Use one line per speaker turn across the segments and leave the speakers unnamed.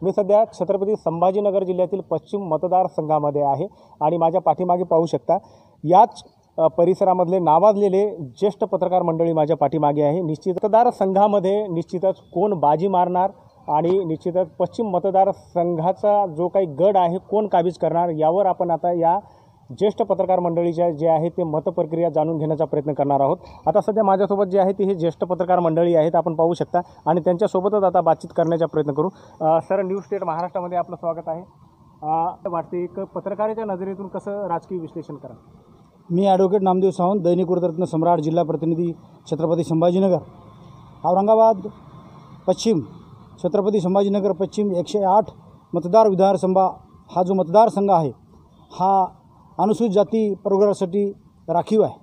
मी सध्या छत्रपती संभाजीनगर जिल्ह्यातील पश्चिम मतदारसंघामध्ये आहे आणि माझ्या पाठीमागे पाहू शकता याच परिसरामधले नावाजलेले ज्येष्ठ पत्रकार मंडळी माझ्या पाठीमागे आहे। निश्चित मतदारसंघामध्ये निश्चितच कोण बाजी मारणार आणि निश्चितच पश्चिम मतदारसंघाचा जो काही गड आहे कोण काबीज करणार यावर आपण आता या ज्येष्ठ पत्रकार मंडळीच्या जे आहे ते मतप्रक्रिया जाणून घेण्याचा प्रयत्न करणार आहोत। आता सध्या माझ्यासोबत जे आहे ते हे ज्येष्ठ पत्रकार मंडळी आहेत, आपण पाहू शकता आणि त्यांच्यासोबतच आता बातचीत करण्याचा प्रयत्न करू। सर, न्यूज स्टेट महाराष्ट्रामध्ये आपलं स्वागत आहे। वाटते एक पत्रकाराच्या नजरेतून कसं राजकीय विश्लेषण करा?
मी ॲडव्होकेट नामदेव सावंत, दैनिक वृत्तरत्न सम्राट, जिल्हा प्रतिनिधी छत्रपती संभाजीनगर, औरंगाबाद पश्चिम, छत्रपती संभाजीनगर पश्चिम 108 मतदार विधानसभा हा जो मतदारसंघ आहे हा अनुसूचित जाती प्रवर्गासाठी राखीव आहे।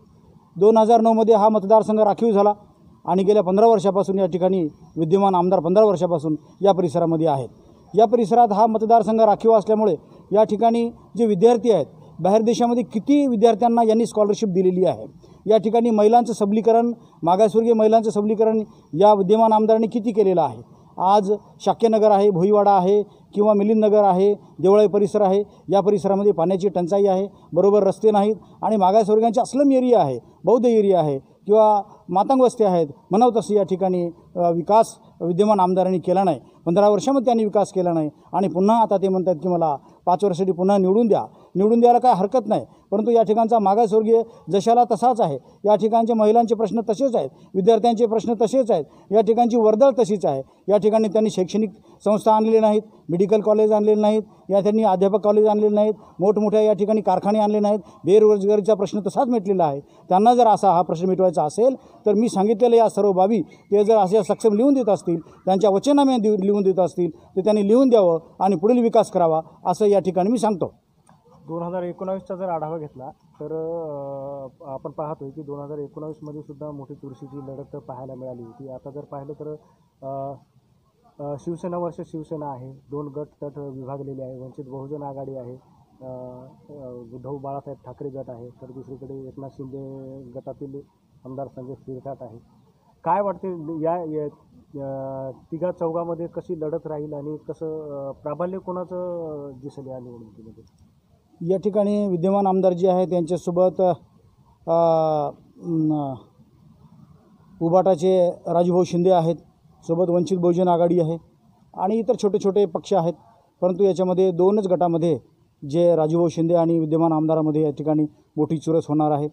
2009मध्ये हा मतदारसंघ राखीव झाला आणि गेल्या 15 वर्षापासून या ठिकाणी विद्यमान आमदार 15 वर्षापासून या परिसरामध्ये आहेत। या परिसरात हा मतदारसंघ राखीव असल्यामुळे या ठिकाणी जे विद्यार्थी आहेत, बाहेर देशामध्ये किती विद्यार्थ्यांना यांनी स्कॉलरशिप दिलेली आहे। या ठिकाणी महिलांचं सबलीकरण, मागासवर्गीय महिलांचं सबलीकरण या विद्यमान आमदारांनी किती केलेलं आहे। आज शाक्यनगर आहे, भोईवाडा आहे किंवा मिलिंदनगर आहे, देवळाई परिसर आहे, या परिसरामध्ये पाण्याची टंचाई आहे, बरोबर रस्ते नाहीत आणि मागासवर्गीयांचे अस्लम एरिया आहे, बौद्ध एरिया आहे किंवा मातंग वस्ती आहेत, म्हणावं तसं या ठिकाणी विकास विद्यमान आमदारांनी केला नाही। 15 वर्षामध्ये त्यांनी विकास केला नाही आणि पुन्हा आता ते म्हणतात की मला 5 वर्षासाठी पुन्हा निवडून द्या। निवडून द्यायला काय हरकत नाही, परंतु या ठिकाणचा मागासवर्गीय जशाला तसाच आहे। या ठिकाणचे महिलांचे प्रश्न तसेच आहेत, विद्यार्थ्यांचे प्रश्न तसेच आहेत, या ठिकाणची वर्दळ तशीच आहे। या ठिकाणी त्यांनी शैक्षणिक संस्था आणलेले नाहीत, मेडिकल कॉलेज आणलेले नाहीत, या त्यांनी अध्यापक कॉलेज आणलेले नाहीत, मोठमोठ्या या ठिकाणी कारखाने आणले नाहीत, बेरोजगारीचा प्रश्न तसाच मिटलेला आहे। त्यांना जर असा हा प्रश्न मिटवायचा असेल तर मी सांगितलेल्या या सर्व बाबी ते जर असे सक्षम लिहून देत असतील, त्यांच्या वचनामे लिहून देत असतील तर त्यांनी लिहून द्यावं आणि पुढील विकास करावा असं या ठिकाणी मी सांगतो।
2019चा जर आढावा घेतला तर आपण पाहतोय की 2019मध्ये सुद्धा मोठी चुरशीची लढत पाहायला मिळाली होती। आता जर पाहिलं तर शिवसेना वर्सेस शिवसेना आहे, 2 गट तट विभागलेले आहे, वंचित बहुजन आघाडी आहे, उद्धव बाळासाहेब ठाकरे गट आहे, तर दुसरीकडे एकनाथ शिंदे गटातील आमदार संजय शिरसाट आहे। काय वाटते या तिघा चौघामध्ये कशी लढत राहील आणि कसं प्राबल्य कोणाचं दिसेल या निवडणुकीमध्ये?
या ठिकाणी विद्यमान आमदार जे आहेत त्यांच्यासोबत उबाटाचे राजूभाऊ शिंदे आहेत, सोबत वंचित बहुजन आघाडी आहे आणि इतर छोटे छोटे पक्ष आहेत। परंतु याच्यामध्ये 2च गटामध्ये जे राजूभाऊ शिंदे आणि विद्यमान आमदारामध्ये या ठिकाणी मोठी चुरस होणार आहे।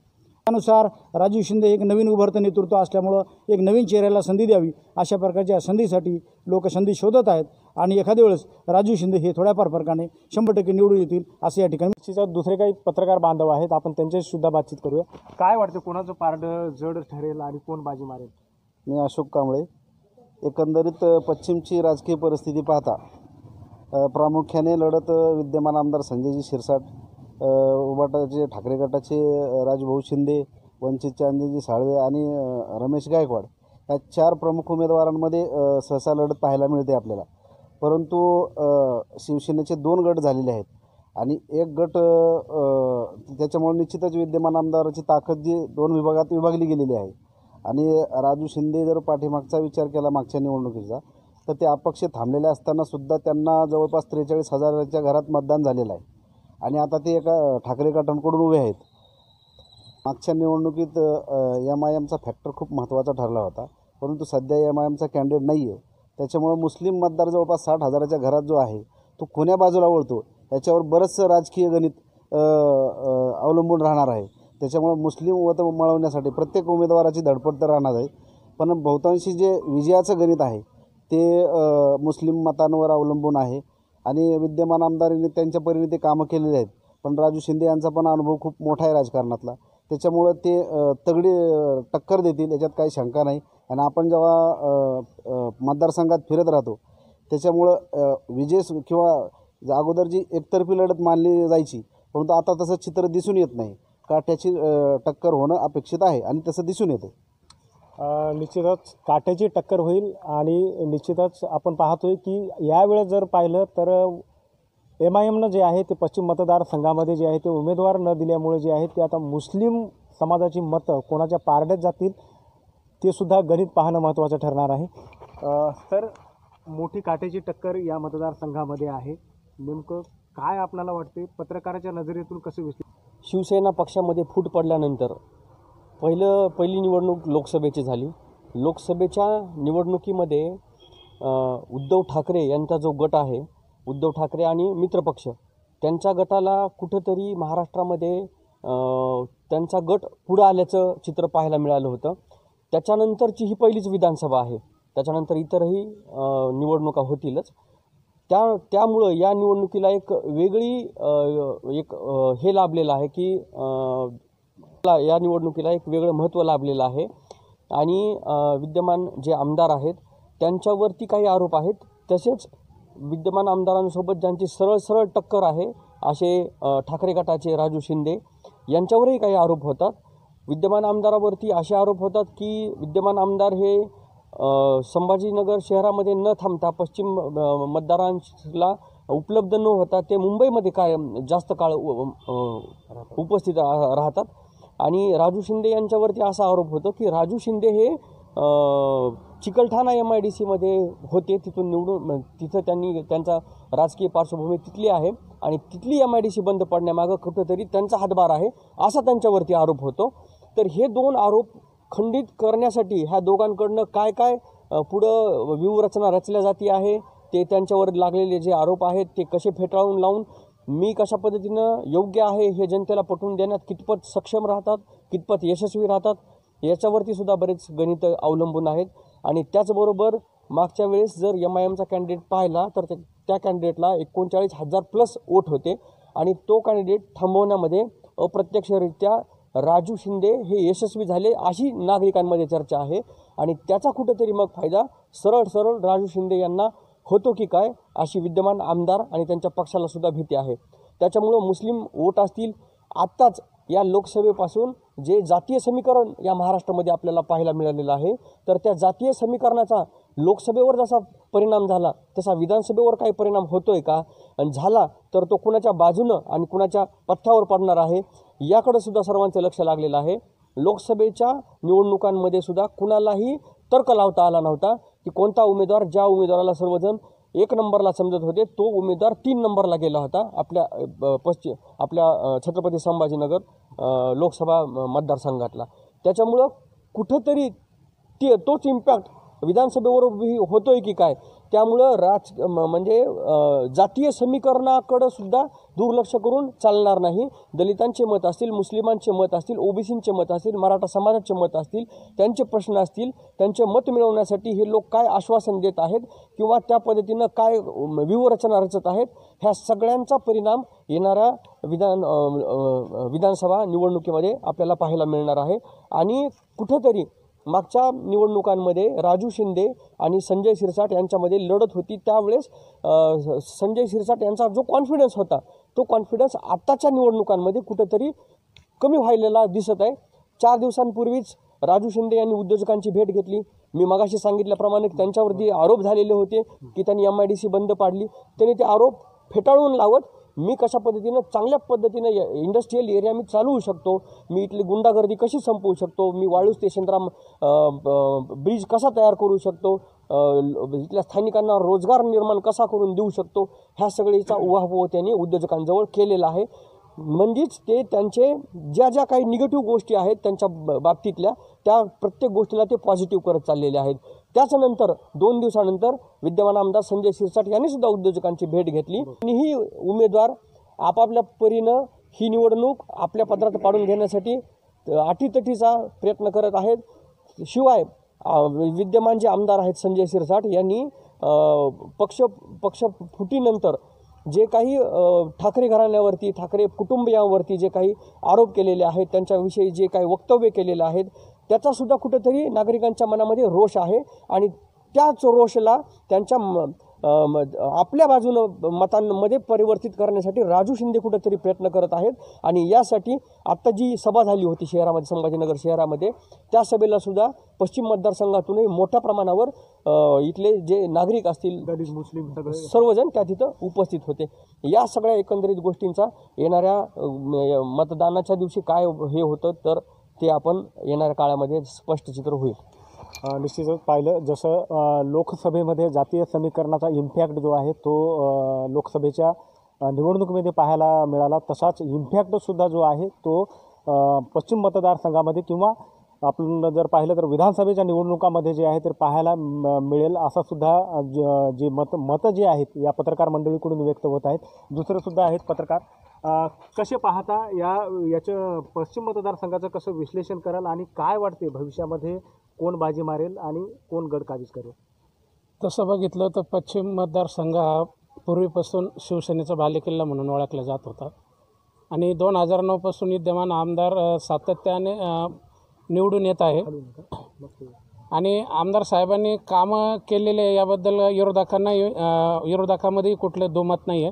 त्यानुसार राजू शिंदे एक नवीन उभरतं नेतृत्व असल्यामुळं एक नवीन चेहऱ्याला संधी द्यावी अशा प्रकारच्या संधीसाठी लोक संधी शोधत आहेत आणि एखाद्या वेळेस राजू शिंदे हे थोड्याफार फरकाने 100% निवडून येतील असं या ठिकाणी।
दुसरे काही पत्रकार बांधव आहेत, आपण त्यांच्याशी सुद्धा बातचीत करूया। काय वाटतं कोणाचं पारडं जड ठरेल आणि कोण बाजी मारेल?
मी अशोक कांबळे। एकंदरीत पश्चिमची राजकीय परिस्थिती पाहता प्रामुख्याने लढत विद्यमान आमदार संजयजी शिरसाट, उबाटाचे ठाकरे गटाचे राजभाऊ शिंदे, वंचितचे अंजनजी साळवे आणि रमेश गायकवाड या 4 प्रमुख उमेदवारांमध्ये सहसा लढत पाहायला मिळते आपल्याला। परंतु शिवसेनेचे 2 गट झालेले आहेत आणि एक गट त्याच्यामुळे निश्चितच विद्यमान आमदाराची ताकद जी 2 विभागात विभागली गेलेली आहे आणि राजू शिंदे जर पाठीमागचा विचार केला मागच्या निवडणुकीचा तर ते अपक्ष थांबलेले असताना सुद्धा त्यांना जवळपास 43,000च्या घरात मतदान झालेलं आहे आणि आता ते एका ठाकरे गटांकडून उभे आहेत। मागच्या निवडणुकीत MIMचा फॅक्टर खूप महत्त्वाचा ठरला होता, परंतु सध्या MIMचा कॅन्डिडेट नाही आहे, त्याच्यामुळे मुस्लिम मतदार जवळपास 60,000च्या घरात जो आहे तो कोण्या बाजूला वळतो याच्यावर बरंचसं राजकीय गणित अवलंबून राहणार आहे। त्याच्यामुळे मुस्लिम मतं मिळवण्यासाठी प्रत्येक उमेदवाराची धडपड तर राहणार आहे, पण बहुतांशी जे विजयाचं गणित आहे ते मुस्लिम मतांवर अवलंबून आहे आणि विद्यमान आमदारांनी त्यांच्या परीने ते कामं केलेले आहेत। पण राजू शिंदे यांचा पण अनुभव खूप मोठा आहे राजकारणातला, त्याच्यामुळं ते तगडी टक्कर देतील याच्यात काही शंका नाही। आणि आपण जेव्हा मतदारसंघात फिरत राहतो त्याच्यामुळं विजय किंवा अगोदर जी एकतर्फी लढत मानली जायची, परंतु आता तसं चित्र दिसून येत नाही, काट्याची टक्कर होणं अपेक्षित आहे आणि तसं दिसून येतं।
निश्चितच काट्याची टक्कर होईल आणि निश्चितच आपण पाहतोय की यावेळेस जर पाहिलं तर MIMनं जे आहे ते पश्चिम मतदारसंघामध्ये जे आहे ते उमेदवार न दिल्यामुळे जे आहे ते आता मुस्लिम समाजाची मतं कोणाच्या पारड्यात जातील ते सुद्धा गणित पाहणं महत्त्वाचं ठरणार आहे। तर मोठी काट्याची टक्कर या मतदारसंघामध्ये आहे. नेमकं काय आपल्याला वाटते, पत्रकाराच्या नजरेतून कसं दिसते?
शिवसेना पक्षामध्ये फूट पडल्यानंतर पहिली निवडणूक लोकसभेची झाली. लोकसभेच्या निवडणुकीमध्ये उद्धव ठाकरे यांचा जो गट आहे, उद्धव ठाकरे आणि मित्रपक्ष, त्यांच्या गटाला कुठंतरी महाराष्ट्रामध्ये त्यांचा गट पुढं आल्याचं चित्र पाहायला मिळालं होतं. त्याच्यानंतरची ही पहिलीच विधानसभा आहे. त्याच्यानंतर इतरही निवडणुका होतीलच. त्यामुळं या निवडणुकीला एक वेगळी हे लाभलेलं आहे की या निवडणुकीला एक वेगळं महत्त्व लाभलेलं आहे. आणि विद्यमान जे आमदार आहेत त्यांच्यावरती काही आरोप आहेत. तसेच विद्यमान आमदारांसोबत ज्यांची सरळ टक्कर आहे असे ठाकरे गटाचे राजू शिंदे यांच्यावरही काही आरोप होतात. विद्यमान आमदारावरती असे आरोप होतात की विद्यमान आमदार हे संभाजीनगर शहरामध्ये न थांबता पश्चिम मतदारांना उपलब्ध न होता ते मुंबईमध्ये जास्त काळ उपस्थित राहतात. आणि राजू शिंदे यांच्यावरती असा आरोप होतो की राजू शिंदे हे चिकलठाणा MIDCमध्ये होते. तिथून तिथं त्यांचा राजकीय पार्श्वभूमी तिथली आहे आणि तिथली MIDC बंद पडण्यामागं कुठंतरी त्यांचा हातभार आहे असा त्यांच्यावरती आरोप होतो. तर हे दोन आरोप खंडित करण्यासाठी ह्या दोघांकडनं काय पुढं व्यूहरचना रचल्या जाती आहे, ते त्यांच्यावर लागलेले जे आरोप आहेत ते कसे फेटाळून लावून मी कशा पद्धतीनं योग्य आहे हे जनतेला पटवून देण्यात कितपत सक्षम राहतात, कितपत यशस्वी राहतात, याच्यावरती सुद्धा बरेच गणित अवलंबून आहेत. आणि त्याचबरोबर मागच्या वेळेस जर MIMचा कॅन्डिडेट पाहिला तर त्या कॅन्डिडेटला 39,000+ वोट होते आणि तो कॅन्डिडेट थांबवण्यामध्ये अप्रत्यक्षरित्या राजू शिंदे हे यशस्वी झाले अशी नागरिकांमध्ये चर्चा आहे. आणि त्याचा कुठंतरी मग फायदा सरळ राजू शिंदे यांना होतो की काय अशी विद्यमान आमदार आणि त्यांच्या पक्षाला सुद्धा भीती आहे. त्याच्यामुळं मुस्लिम वोट असतील, आत्ताच या लोकसभेपासून जे जातीय समीकरण या महाराष्ट्रामध्ये आपल्याला पाहायला मिळालेलं आहे, तर त्या जातीय समीकरणाचा लोकसभेवर जसा परिणाम झाला तसा विधानसभेवर काही परिणाम होतोय का, आणि झाला तर तो कुणाच्या बाजूनं आणि कुणाच्या पथ्यावर पडणार आहे याकडे सुद्धा सर्वांचं लक्ष लागलेलं आहे. लोकसभेच्या निवडणुकांमध्ये सुद्धा कुणालाही तर्क लावता आला नव्हता की कोणता उमेदवार, ज्या उमेदवाराला सर्वजण 1 नंबरला समजत होते तो उमेदवार 3 नंबरला गेला होता आपल्या छत्रपती संभाजीनगर लोकसभा मतदारसंघातला. त्याच्यामुळं कुठंतरी तोच इम्पॅक्ट विधानसभेवर होतोय की काय, त्यामुळं म्हणजे जातीय समीकरणाकडं सुद्धा दुर्लक्ष करून चालणार नाही. दलितांचे मत असतील, मुस्लिमांचे मत असतील, OBCचे मत असतील, मराठा समाजाचे मत असतील, त्यांचे प्रश्न असतील, त्यांचे मत मिळवण्यासाठी हे लोक काय आश्वासन देत आहेत किंवा त्या पद्धतीनं काय व्यूहरचना रचत आहेत, ह्या सगळ्यांचा परिणाम येणाऱ्या विधानसभा निवडणुकीमध्ये आपल्याला पाहायला मिळणार आहे. आणि कुठंतरी मागच्या निवडणुकांमध्ये राजू शिंदे आणि संजय शिरसाट यांच्यामध्ये लढत होती. त्यावेळेस संजय शिरसाट यांचा जो कॉन्फिडन्स होता तो कॉन्फिडन्स आत्ताच्या निवडणुकांमध्ये कुठंतरी कमी व्हायलेला दिसत आहे. 4 दिवसांपूर्वीच राजू शिंदे यांनी उद्योजकांची भेट घेतली. मी मगाशी सांगितल्याप्रमाणे त्यांच्यावरती आरोप झालेले होते की त्यांनी MIDC बंद पाडली. त्यांनी ते आरोप फेटाळून लावत मी कशा पद्धतीनं चांगल्या पद्धतीनं इंडस्ट्रियल एरिया मी चालवू शकतो, मी इथली गुंडागर्दी कशी संपवू शकतो, मी वाळू स्टेशनला ब्रिज कसा तयार करू शकतो, इथल्या स्थानिकांना रोजगार निर्माण कसा करून देऊ शकतो, ह्या सगळीचा उहापोह त्यांनी उद्योजकांजवळ केलेला आहे. म्हणजेच ते त्यांचे ज्या काही निगेटिव्ह गोष्टी आहेत त्यांच्या बाबतीतल्या त्या प्रत्येक गोष्टीला ते पॉझिटिव्ह करत चाललेले आहेत. त्याच्यानंतर 2 दिवसानंतर विद्यमान आमदार संजय शिरसाट यांनी सुद्धा उद्योजकांची भेट घेतली. आणि ही उमेदवार आपापल्या परीनं ही निवडणूक आपल्या पदरात पाडून घेण्यासाठी अटीतटीचा प्रयत्न करत आहेत. शिवाय विद्यमान जे आमदार आहेत संजय शिरसाट यांनी पक्ष फुटीनंतर जे काही ठाकरे घराण्यावरती, ठाकरे कुटुंबियांवरती जे काही आरोप केलेले आहेत, त्यांच्याविषयी जे काही वक्तव्य केलेले आहेत, त्याचासुद्धा कुठंतरी नागरिकांच्या मनामध्ये रोष आहे. आणि त्याच रोषला त्यांच्या आपल्या बाजूनं मतांमध्ये परिवर्तित करण्यासाठी राजू शिंदे कुठंतरी प्रयत्न करत आहेत. आणि यासाठी आत्ता जी सभा झाली होती शहरामध्ये, संभाजीनगर शहरामध्ये, त्या सभेला सुद्धा पश्चिम मतदारसंघातूनही मोठ्या प्रमाणावर इथले जे नागरिक असतील,
मुस्लिम
सर्वजण त्या तिथं उपस्थित होते. या सगळ्या एकंदरीत गोष्टींचा येणाऱ्या मतदानाच्या दिवशी काय हे होतं तर ते आपण येणाऱ्या काळामध्ये स्पष्ट चित्र होईल.
निश्चितच पाहिलं जसं लोकसभेमध्ये जातीय समीकरणाचा इम्पॅक्ट जो आहे तो लोकसभेच्या निवडणुकीमध्ये पाहायला मिळाला, तसाच इम्पॅक्टसुद्धा जो आहे तो पश्चिम मतदारसंघामध्ये किंवा आपण जर पाहिलं तर विधानसभेच्या निवडणुकामध्ये जे आहे ते पाहायला मिळेल असं सुद्धा जे मतं जे आहेत या पत्रकार मंडळीकडून व्यक्त होत आहेत. दुसरे सुद्धा आहेत पत्रकार. कसे पाहता याचं पश्चिम मतदारसंघाचं कसं विश्लेषण कराल आणि काय वाटते भविष्यामध्ये कोण बाजी मारेल आणि कोण गडकाबीज करेल?
तसं बघितलं तर पश्चिम मतदारसंघ हा पूर्वीपासून शिवसेनेचा बालेकिल्ला म्हणून ओळखला जात होता आणि 2009 पासून विद्यमान आमदार सातत्याने निवडून येत आहे आणि आमदार साहेबांनी कामं केलेले याबद्दल विरोधकांमध्ये कुठले दुमत नाही आहे.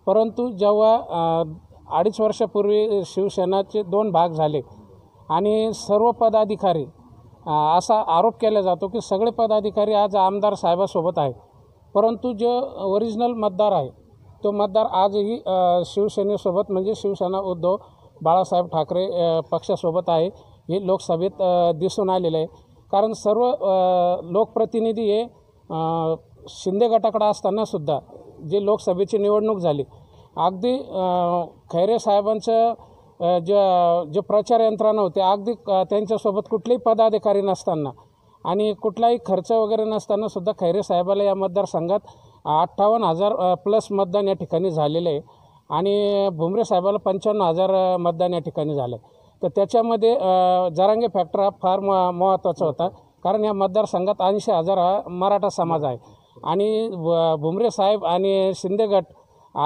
परंतु जेव्हा 2.5 वर्षापूर्वी शिवसेनाचे 2 भाग झाले आणि सर्व पदाधिकारी असा आरोप केला जातो की सगळे पदाधिकारी आज आमदार साहेबासोबत आहे, परंतु जो ओरिजिनल मतदार आहे तो मतदार आजही शिवसेनेसोबत म्हणजे शिवसेना उद्धव बाळासाहेब ठाकरे पक्षासोबत आहे. हे लोकसभेत दिसून आलेलं आहे. कारण सर्व लोकप्रतिनिधी हे शिंदे गटाकडे असतानासुद्धा जे लोकसभेची निवडणूक झाली अगदी खैरे साहेबांचं जे प्रचार यंत्रणा होते अगदी त्यांच्यासोबत कुठलेही पदाधिकारी नसताना आणि कुठलाही खर्च वगैरे नसतानासुद्धा खैरे साहेबाला या मतदारसंघात 58,000 प्लस मतदान या ठिकाणी झालेलं आहे आणि भुमरे साहेबाला 55,000 मतदान या ठिकाणी झालं आहे. तर त्याच्यामध्ये जरांगे फॅक्टर हा फार महत्त्वाचा होता, कारण या मतदारसंघात 80,000 हा मराठा समाज आहे आणि भुमरे साहेब आणि शिंदे गट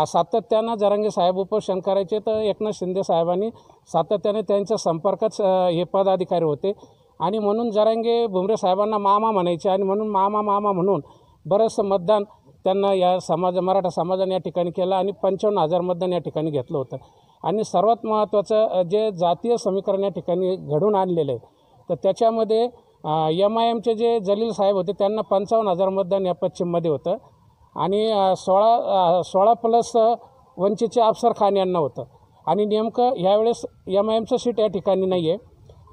सातत्यानं जरांगे साहेब उपोषण करायचे तर एकनाथ शिंदे साहेबांनी सातत्याने त्यांच्या संपर्कात हे पदाधिकारी होते आणि म्हणून जरांगे भुमरे साहेबांना मामा म्हणायचे आणि म्हणून मामा म्हणून बरंचसं मतदान त्यांना या मराठा समाजाने या ठिकाणी केलं आणि 55,000 मतदान या ठिकाणी घेतलं होतं. आणि सर्वात महत्त्वाचं जे जातीय समीकरण या ठिकाणी घडून आणलेलं आहे तर त्याच्यामध्ये MIMचे जे जलील साहेब होते त्यांना 55,000 मतदान या पश्चिममध्ये होतं आणि 16 प्लस वंचितचे अफसर खान यांना होतं आणि नेमकं ह्यावेळेस MIMचं सीट या ठिकाणी नाही आहे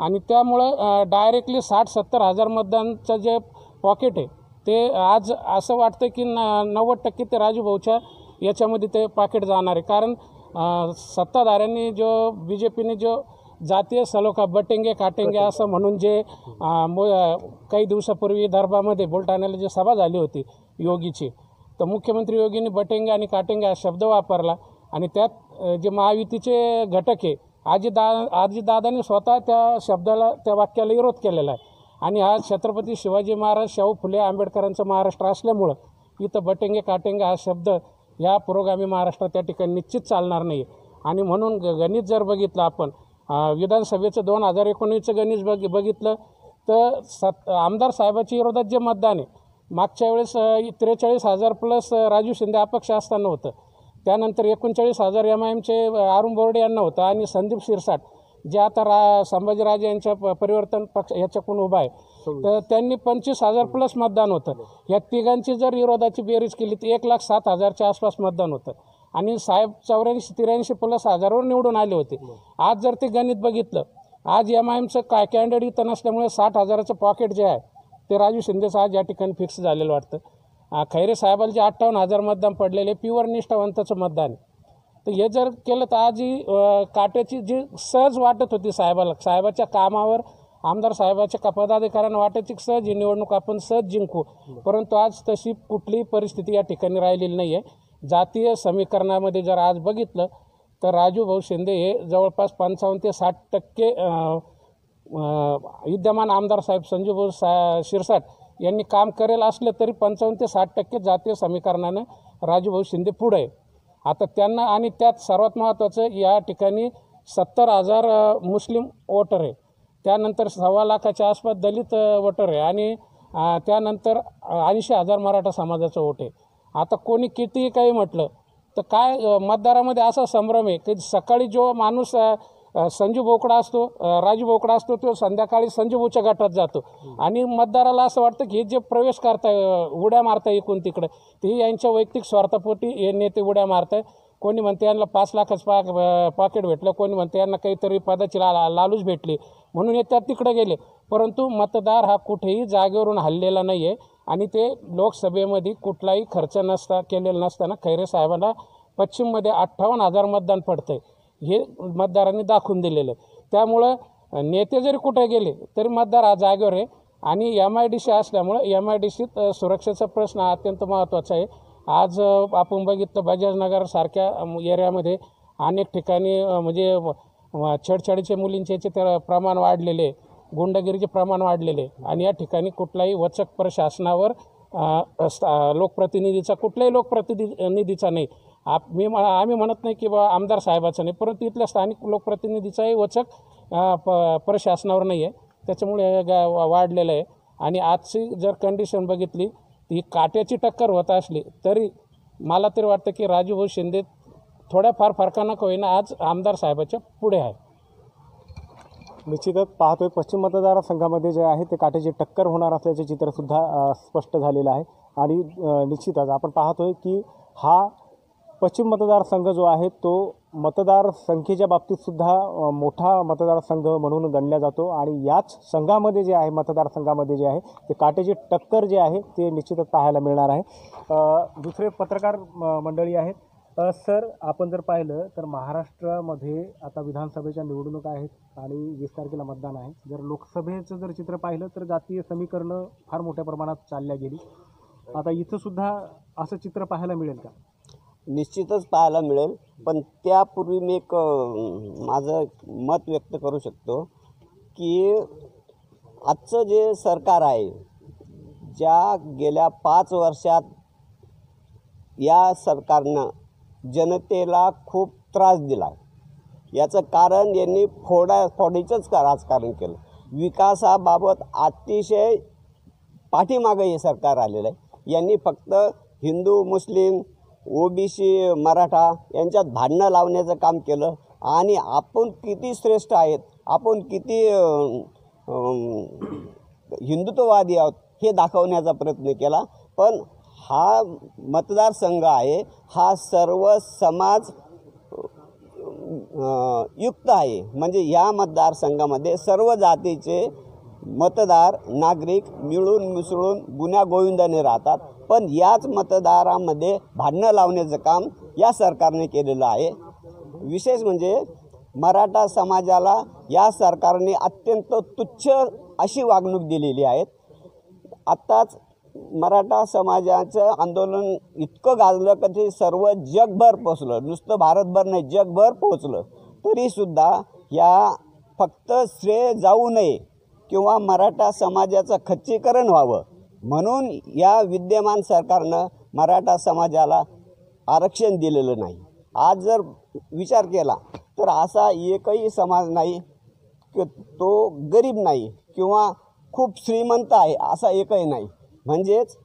आणि त्यामुळं डायरेक्टली 60-70 हजार मतदानचं जे पॉकेट आहे ते आज असं वाटतं की 90% ते राजूभाऊच्या याच्यामध्ये ते पॉकेट जाणार आहे. कारण सत्ताधाऱ्यांनी जो BJPने जो जातीय सलोखा बटेंगे काटेंगे असं म्हणून जे काही दिवसापूर्वी विदर्भामध्ये बुलढाण्याला जी सभा झाली होती योगीची, तर मुख्यमंत्री योगींनी बटेंगे आणि काटेंगे हा शब्द वापरला आणि त्यात जे महायुतीचे घटक आहे आजीदादांनी स्वतः त्या शब्दाला त्या वाक्याला विरोध केलेला आहे आणि हा छत्रपती शिवाजी महाराज शाहू फुले आंबेडकरांचं महाराष्ट्र असल्यामुळं इथं बटेंगे काटेंगे हा शब्द या पुरोगामी महाराष्ट्रात त्या ठिकाणी निश्चित चालणार नाही. आणि म्हणून गणित जर बघितलं आपण विधानसभेचं 2019चं गणित बघितलं तर आमदार साहेबाच्या विरोधात जे मतदान आहे मागच्या वेळेस 43,000 प्लस राजू शिंदे अपक्ष असताना होतं, त्यानंतर 39,000 MIMचे अरुण बोर्डे यांना होतं आणि संदीप शिरसाट जे आता संभाजीराजे यांच्या परिवर्तन पक्ष याच्याकडून उभा आहे तर त्यांनी 25,000 प्लस मतदान होतं. या तिघांची जर विरोधाची बेरीज केली तर 1,07,000च्या आसपास मतदान होतं आणि साहेब 84-83 प्लस हजारावर निवडून आले होते. आज जर ते गणित बघितलं आज MIMचं कॅन्डिडेट इथं नसल्यामुळे 60,000चं पॉकेट जे आहे ते राजू शिंदेचं आज या ठिकाणी फिक्स झालेलं वाटतं. खैरे साहेबाला जे 58,000 मतदान पडलेले प्युअर निष्ठावंताचं मतदान आहे. तर हे जर केलं तर आज ही काट्याची जी सहज वाटत होती साहेबाच्या कामावर आमदार साहेबाच्या पदाधिकाऱ्यांना वाटायची सहज ही निवडणूक आपण सहज जिंकू, परंतु आज तशी कुठलीही परिस्थिती या ठिकाणी राहिलेली नाही आहे. जातीय समीकरणामध्ये जर आज बघितलं तर राजूभाऊ शिंदे हे जवळपास 55 ते 60% विद्यमान आमदार साहेब संजूभाऊ शिरसाट यांनी काम करेल असलं तरी 55 ते 60% जातीय समीकरणानं राजूभाऊ शिंदे पुढे आहे. आता त्यांना आणि त्यात सर्वात महत्त्वाचं या ठिकाणी 70,000 मुस्लिम वोटर आहे, त्यानंतर 1.25 लाखाच्या आसपास दलित वोटर आहे आणि त्यानंतर 80,000 मराठा समाजाचं वोट आहे. आता कोणी कितीही काही म्हटलं तर काय मतदारामध्ये असा संभ्रम आहे की सकाळी जो माणूस संजू बोकडा असतो राजू बोकडा असतो तो संध्याकाळी संजू भाऊच्या गटात जातो आणि मतदाराला असं वाटतं की हे जे प्रवेश करताय उड्या मारताय इकडून तिकडे ते यांच्या वैयक्तिक स्वार्थापोटी हे नेते उड्या मारताय. कोणी म्हणते यांना 5 लाखाचं पॉकेट भेटलं, कोणी म्हणते यांना काहीतरी पदाची लालूच भेटली म्हणून हे त्या तिकडे गेले. परंतु मतदार हा कुठेही जागेवरून हल्लेला नाही आहे आणि ते लोकसभेमध्ये कुठलाही खर्च केलेला नसताना खैरे साहेबांना पश्चिममध्ये 58,000 मतदान पडतं आहे हे मतदारांनी दाखवून दिलेलं आहे. त्यामुळं नेते जरी कुठे गेले तरी मतदार हा जागेवर आहे. आणि MIDC असल्यामुळं MIDCत सुरक्षेचा प्रश्न हा अत्यंत महत्त्वाचा आहे. आज आपण बघितलं बजाजनगरसारख्या एरियामध्ये अनेक ठिकाणी म्हणजे छेडछाडीचे मुलींचे प्रमाण वाढलेले, गुंडगिरीचे प्रमाण वाढलेले आणि या ठिकाणी कुठलाही वचक प्रशासनावर लोकप्रतिनिधीचा कुठल्याही लोकप्रतिनिधीचा नाही. आम्ही म्हणत नाही की बा आमदार साहेबाचा नाही, परंतु इथल्या स्थानिक लोकप्रतिनिधीचाही वचक प्रशासनावर नाही आहे. त्याच्यामुळे वाढलेलं आहे. आणि आजची जर कंडिशन बघितली ही काट्याची टक्कर होत असली तरी मला तरी वाटतं की राजूभाऊ शिंदे थोड्याफार फरकानं होईना आज आमदार साहेबाच्या पुढे आहे.
निश्चितच पाहतोय पश्चिम मतदारसंघामध्ये जे आहे ते काट्याची टक्कर होणार असल्याचे चित्रसुद्धा स्पष्ट झालेलं आहे. आणि निश्चितच आपण पाहतोय की हा पश्चिम मतदारसंघ जो आहे तो मतदारसंख्येच्या बाबतीतसुद्धा मोठा मतदारसंघ म्हणून गणला जातो. आणि याच संघामध्ये जे आहे मतदारसंघामध्ये जे आहे ते काट्याची टक्कर जे आहे ते निश्चितच पाहायला मिळणार आहे. दुसरे पत्रकार मंडळी आहेत. सर, आपण जर पाहिलं तर महाराष्ट्रामध्ये आता विधानसभेच्या निवडणुका आहेत आणि 20 तारखेला मतदान आहे. जर लोकसभेचं जर चित्र पाहिलं तर जातीय समीकरणं फार मोठ्या प्रमाणात चालल्या गेली. आता इथं सुद्धा असं चित्र पाहायला मिळेल का?
निश्चितच पाहायला मिळेल, पण त्यापूर्वी मी एक माझं मत व्यक्त करू शकतो की आजचं जे सरकार आहे, ज्या गेल्या 5 वर्षात या सरकारनं जनतेला खूप त्रास दिला आहे. याचं कारण यांनी फोडीचंच राजकारण केलं. विकासाबाबत अतिशय पाठीमागं हे सरकार आलेलं आहे. यांनी फक्त हिंदू, मुस्लिम, OBC, मराठा यांच्यात भांडणं लावण्याचं काम केलं. आणि आपण किती श्रेष्ठ आहेत, आपण किती हिंदुत्ववादी आहोत हे दाखवण्याचा प्रयत्न केला. पण हा मतदारसंघ आहे हा सर्व समाज युक्त आहे. म्हणजे या मतदारसंघामध्ये सर्व जातीचे मतदार नागरिक मिळून मिसळून गुण्यागोविंदाने राहतात. पण याच मतदारामध्ये भांडणं लावण्याचं काम या सरकारने केलेलं आहे. विशेष म्हणजे मराठा समाजाला या सरकारने अत्यंत तुच्छ अशी वागणूक दिलेली आहे. आत्ताच मराठा समाजाचं आंदोलन इतकं गाजलं की ते सर्व जगभर पोचलं. नुसतं भारतभर नाही, जगभर पोचलं. तरीसुद्धा या फक्त श्रेय जाऊ नये किंवा मराठा समाजाचं खच्चीकरण व्हावं म्हणून या विद्यमान सरकारनं मराठा समाजाला आरक्षण दिलेलं नाही. आज जर विचार केला तर असा एकही समाज नाही की तो गरीब नाही किंवा खूप श्रीमंत आहे असा एकही नाही. म्हणजेच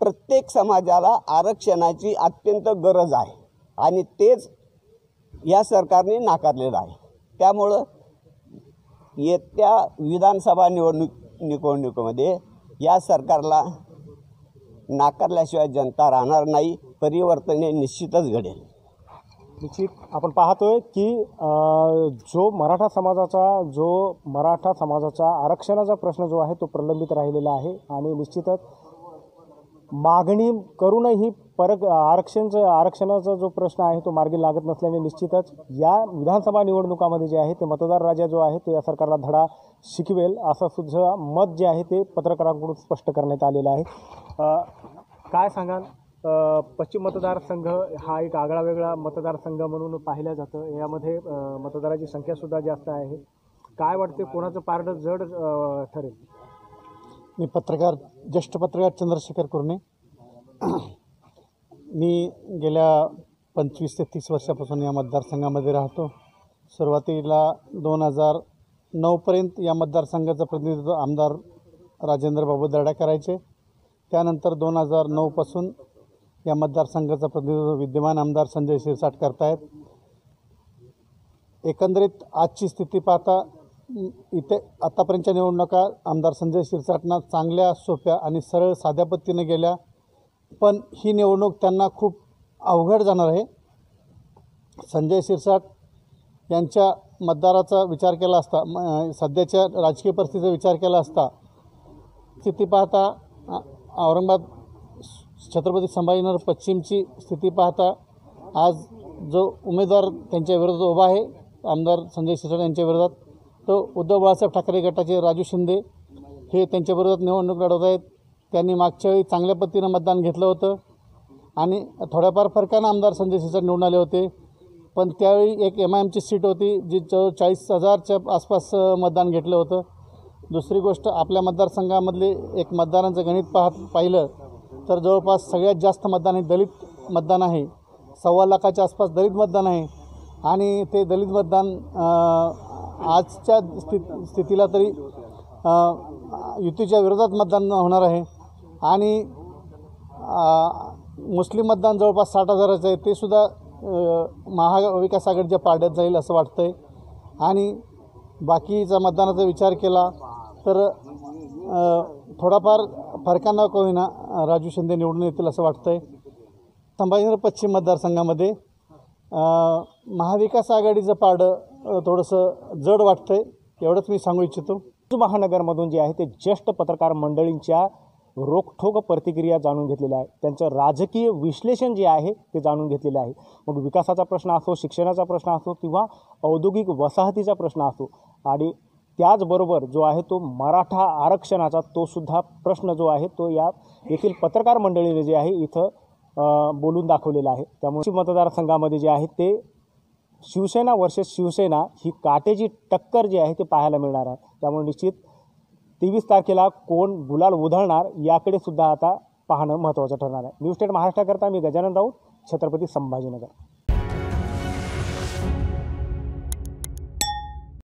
प्रत्येक समाजाला आरक्षणाची अत्यंत गरज आहे आणि तेच या सरकारने नाकारलेलं आहे. त्यामुळं येत्या विधानसभा निवडणुकीमध्ये या सरकारला नाकारल्याशिवाय जनता राहणार नाही. परिवर्तन हे निश्चितच घडेल.
निश्चित आपण पाहतोय की जो मराठा समाजाचा आरक्षणाचा प्रश्न जो आहे तो प्रलंबित राहिलेला आहे. आणि निश्चितच मागणी करूनही आरक्षणाचा जो प्रश्न आहे तो मार्गी लागत नसल्याने निश्चितच या विधानसभा निवडणुकामध्ये जे आहे ते मतदार राजा जो आहे तो या सरकारला धडा शिकवेल असं सुद्धा मत जे आहे ते पत्रकारांकडून स्पष्ट करण्यात आलेलं आहे. काय सांगाल? पश्चिम मतदारसंघ हा एक आगळा वेगळा मतदारसंघ म्हणून पाहिला जातं. यामध्ये मतदाराची संख्यासुद्धा जास्त आहे. काय वाटते, कोणाचं पारडं जड ठरेल?
मी ज्येष्ठ पत्रकार चंद्रशेखर कुरणे. मी गेल्या 25 ते 30 वर्षापासून या मतदारसंघामध्ये राहतो. सुरुवातीला 2009पर्यंत या मतदारसंघाचं प्रतिनिधित्व आमदार राजेंद्र बाबू दर्डा करायचे. त्यानंतर 2009पासून या मतदारसंघाचं प्रतिनिधित्व विद्यमान आमदार संजय शिरसाट करतायत. एकंदरीत आजची स्थिती पाहता इथे आतापर्यंतच्या निवडणुका आमदार संजय शिरसाटना चांगल्या, सोप्या आणि सरळ साध्या पद्धतीने गेल्या. पण ही निवडणूक त्यांना खूप अवघड जाणार आहे. संजय शिरसाट यांच्या मतदाराचा विचार केला असता सध्याच्या राजकीय परिस्थितीचा विचार केला असता स्थिती पाहता औरंगाबाद छत्रपती संभाजीनगर पश्चिमची स्थिती पाहता आज जो उमेदवार त्यांच्या विरोधात उभा आहे आमदार संजय शिरसाट यांच्या विरोधात तो उद्धव बाळासाहेब ठाकरे गटाचे राजू शिंदे हे त्यांच्या विरोधात निवडणूक लढवत आहेत. त्यांनी मागच्या वेळी चांगल्या पद्धतीनं मतदान घेतलं होतं आणि थोड्याफार फरकानं आमदार संजय शिरसाट निवडून आले होते. पण त्यावेळी एक MIMची सीट होती जी 40,000च्या आसपास मतदान घेतलं होतं. दुसरी गोष्ट आपल्या मतदारसंघामधले एक मतदारांचं गणित पाहिलं तर जवळपास सगळ्यात जास्त मतदान हे दलित मतदान आहे. 1.25 लाखाच्या आसपास दलित मतदान आहे आणि ते दलित मतदान आजच्या स्थितीला तरी युतीच्या विरोधात मतदान होणार आहे आणि मुस्लिम मतदान जवळपास 60,000चं आहे. ते सुद्धा महाविकास आघाडीच्या पारड्यात जाईल असं वाटतं आहे. आणि बाकीचा मतदानाचा विचार केला तर थोडाफार फरकानं का होईना राजू शिंदे निवडून येतील असं वाटतं आहे. संभाजीनगर पश्चिम मतदारसंघामध्ये महाविकास आघाडीचं पारडं थोडंसं जड वाटतं आहे एवढंच मी सांगू इच्छितो.
महानगरमधून जे आहे ते ज्येष्ठ पत्रकार मंडळींच्या रोखठोक प्रतिक्रिया जाणून घेतलेल्या आहे. त्यांचं राजकीय विश्लेषण जे आहे ते जाणून घेतलेलं आहे. मग विकासाचा प्रश्न असो, शिक्षणाचा प्रश्न असो किंवा औद्योगिक वसाहतीचा प्रश्न असो आणि त्याचबरोबर जो आहे तो मराठा आरक्षणाचा तो सुद्धा प्रश्न जो आहे तो या येथील पत्रकार मंडळीने जे आहे इथं बोलून दाखवलेलं आहे. त्यामुळे मतदारसंघामध्ये जे आहे ते शिवसेना वर्सेस शिवसेना ही काटेची टक्कर जी आहे ते पाहायला मिळणार आहे. त्यामुळे निश्चित 23 तारखेला कोण गुलाल उधळणार याकडे सुद्धा आता पाहणं महत्त्वाचं ठरणार आहे. न्यूज स्टेट महाराष्ट्राकरता मी गजानन राऊत, छत्रपती संभाजीनगर.